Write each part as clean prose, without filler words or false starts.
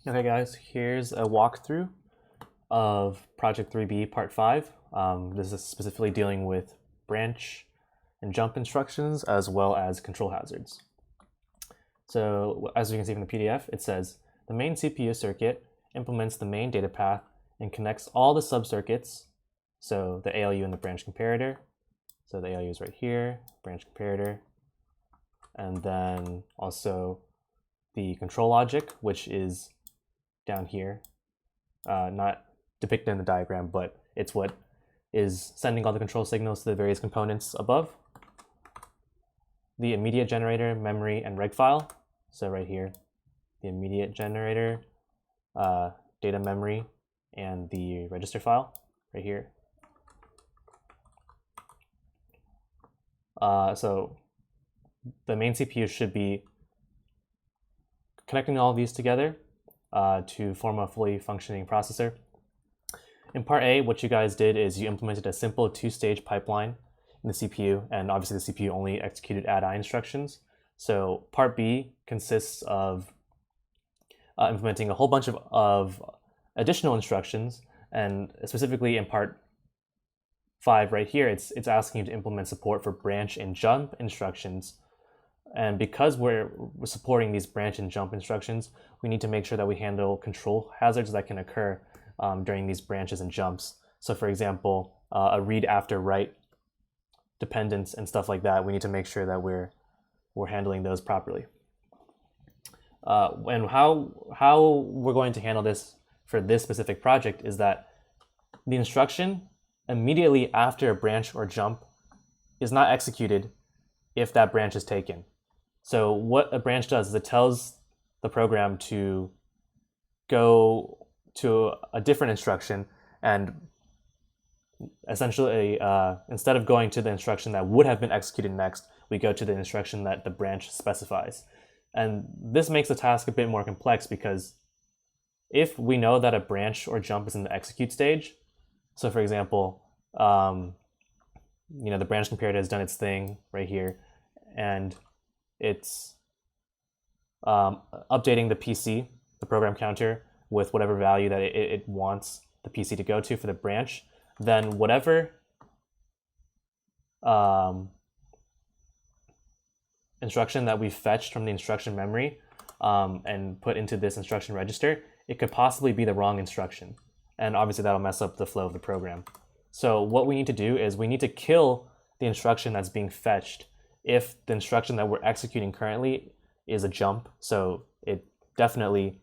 Okay guys, here's a walkthrough of Project 3B Part 5. This is specifically dealing with branch and jump instructions as well as control hazards. So as you can see from the PDF, it says the main CPU circuit implements the main data path and connects all the subcircuits, so the ALU and the branch comparator. So the ALU is right here, branch comparator, and then also the control logic, which is down here, not depicted in the diagram, but it's what is sending all the control signals to the various components above. The immediate generator, memory, and reg file. So right here, the immediate generator, data memory, and the register file right here. So the main CPU should be connecting all of these together to form a fully functioning processor. In part A, what you guys did is you implemented a simple two-stage pipeline in the CPU, and obviously the CPU only executed add-I instructions. So part B consists of implementing a whole bunch of additional instructions, and specifically in part 5 right here, it's asking you to implement support for branch and jump instructions. And because we're supporting these branch and jump instructions, we need to make sure that we handle control hazards that can occur during these branches and jumps. So for example, a read after write dependence and stuff like that, we need to make sure that we're handling those properly. And how we're going to handle this for this specific project is that the instruction immediately after a branch or jump is not executed if that branch is taken. So what a branch does is it tells the program to go to a different instruction, and essentially instead of going to the instruction that would have been executed next, we go to the instruction that the branch specifies. And this makes the task a bit more complex because if we know that a branch or jump is in the execute stage, so for example, the branch comparator has done its thing right here, and it's updating the PC, the program counter, with whatever value that it wants the PC to go to for the branch, then whatever instruction that we fetched from the instruction memory and put into this instruction register, it could possibly be the wrong instruction. And obviously that'll mess up the flow of the program. So what we need to do is we need to kill the instruction that's being fetched if the instruction that we're executing currently is a jump. So it definitely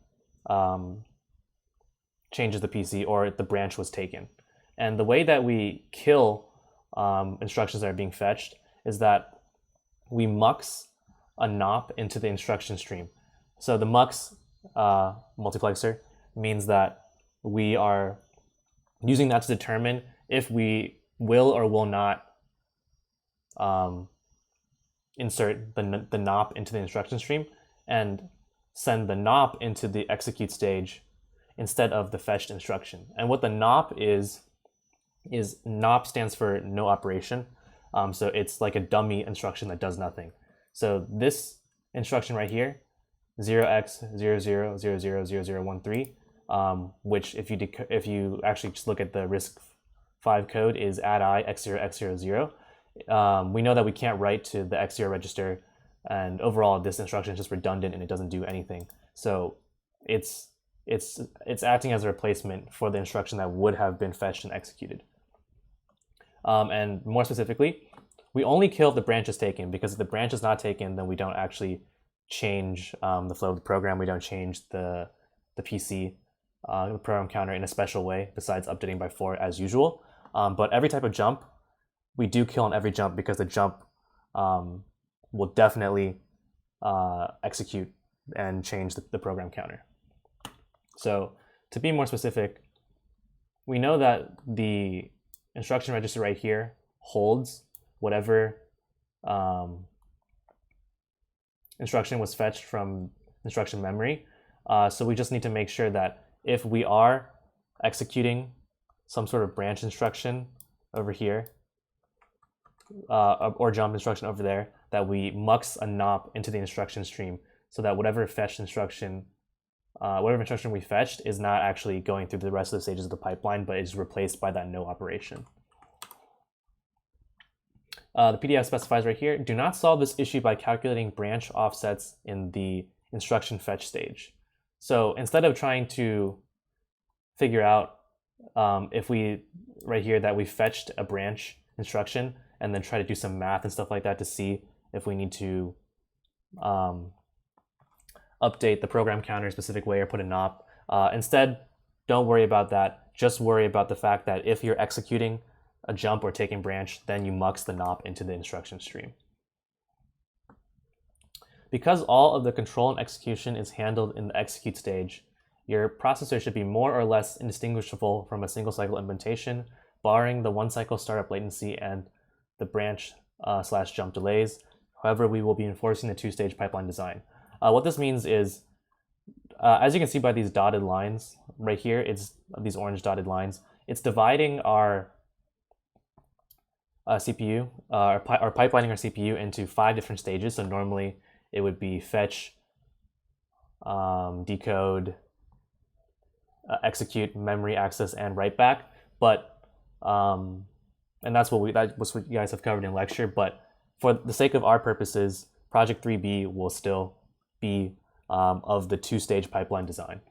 changes the PC, or the branch was taken. And the way that we kill instructions that are being fetched is that we mux a NOP into the instruction stream. So the mux multiplexer means that we are using that to determine if we will or will not insert the NOP into the instruction stream and send the NOP into the execute stage instead of the fetched instruction. And what the NOP is NOP stands for no operation. So it's like a dummy instruction that does nothing. So this instruction right here, 0x00000013, which if you actually just look at the RISC-V code, is add-I x0x00. We know that we can't write to the x0 register, and overall this instruction is just redundant and it doesn't do anything. So it's acting as a replacement for the instruction that would have been fetched and executed. And more specifically, we only kill if the branch is taken, because if the branch is not taken, then we don't actually change the flow of the program. We don't change the PC, the program counter, in a special way besides updating by 4 as usual. But every type of jump, we do kill on every jump, because the jump will definitely execute and change the program counter. So to be more specific, we know that the instruction register right here holds whatever instruction was fetched from instruction memory. So we just need to make sure that if we are executing some sort of branch instruction over here, or jump instruction over there, that we mux a NOP into the instruction stream, so that whatever fetched instruction whatever instruction we fetched is not actually going through the rest of the stages of the pipeline, but is replaced by that no operation. The PDF specifies right here, do not solve this issue by calculating branch offsets in the instruction fetch stage. So instead of trying to figure out if we, right here, that we fetched a branch instruction and then try to do some math and stuff like that to see if we need to update the program counter a specific way or put a NOP. Instead, don't worry about that. Just worry about the fact that if you're executing a jump or taking branch, then you mux the NOP into the instruction stream. Because all of the control and execution is handled in the execute stage, your processor should be more or less indistinguishable from a single cycle implementation, barring the one cycle startup latency and the branch / jump delays. However, we will be enforcing the two-stage pipeline design. What this means is, as you can see by these dotted lines right here, it's these orange dotted lines, it's dividing our CPU, or pipelining our CPU into 5 different stages. So normally it would be fetch, decode, execute, memory access, and write back. But and that's what you guys have covered in lecture. But for the sake of our purposes, Project 3B will still be of the two-stage pipeline design.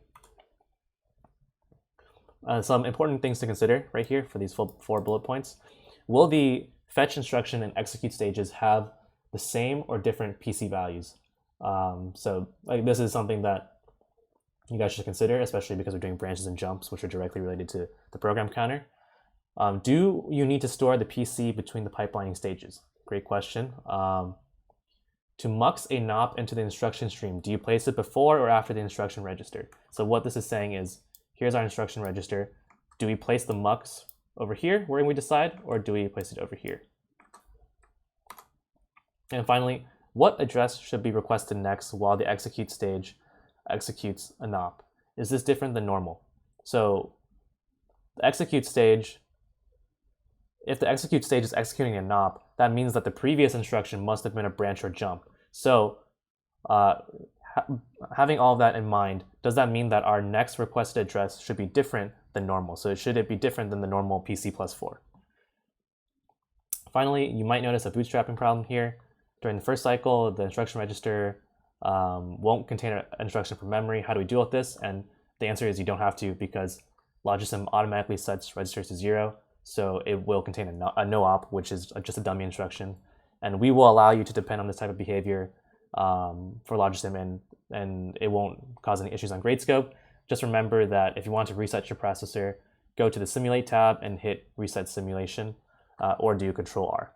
Some important things to consider right here for these 4 bullet points. Will the fetch instruction and execute stages have the same or different PC values? So this is something that you guys should consider, especially because we're doing branches and jumps, which are directly related to the program counter. Do you need to store the PC between the pipelining stages? Great question. To mux a NOP into the instruction stream, do you place it before or after the instruction register? So what this is saying is, here's our instruction register. Do we place the mux over here where we decide, or do we place it over here? And finally, what address should be requested next while the execute stage executes a NOP? Is this different than normal? So the execute stage, if the execute stage is executing a NOP, that means that the previous instruction must have been a branch or jump. So having all of that in mind, does that mean that our next requested address should be different than normal? So should it be different than the normal PC plus 4? Finally, you might notice a bootstrapping problem here. During the first cycle, the instruction register won't contain an instruction from memory. How do we deal with this? And the answer is you don't have to, because Logisim automatically sets registers to 0. So it will contain a no-op, which is just a dummy instruction. And we will allow you to depend on this type of behavior for Logisim, and it won't cause any issues on Gradescope. Just remember that if you want to reset your processor, go to the Simulate tab and hit Reset Simulation, or do Control-R.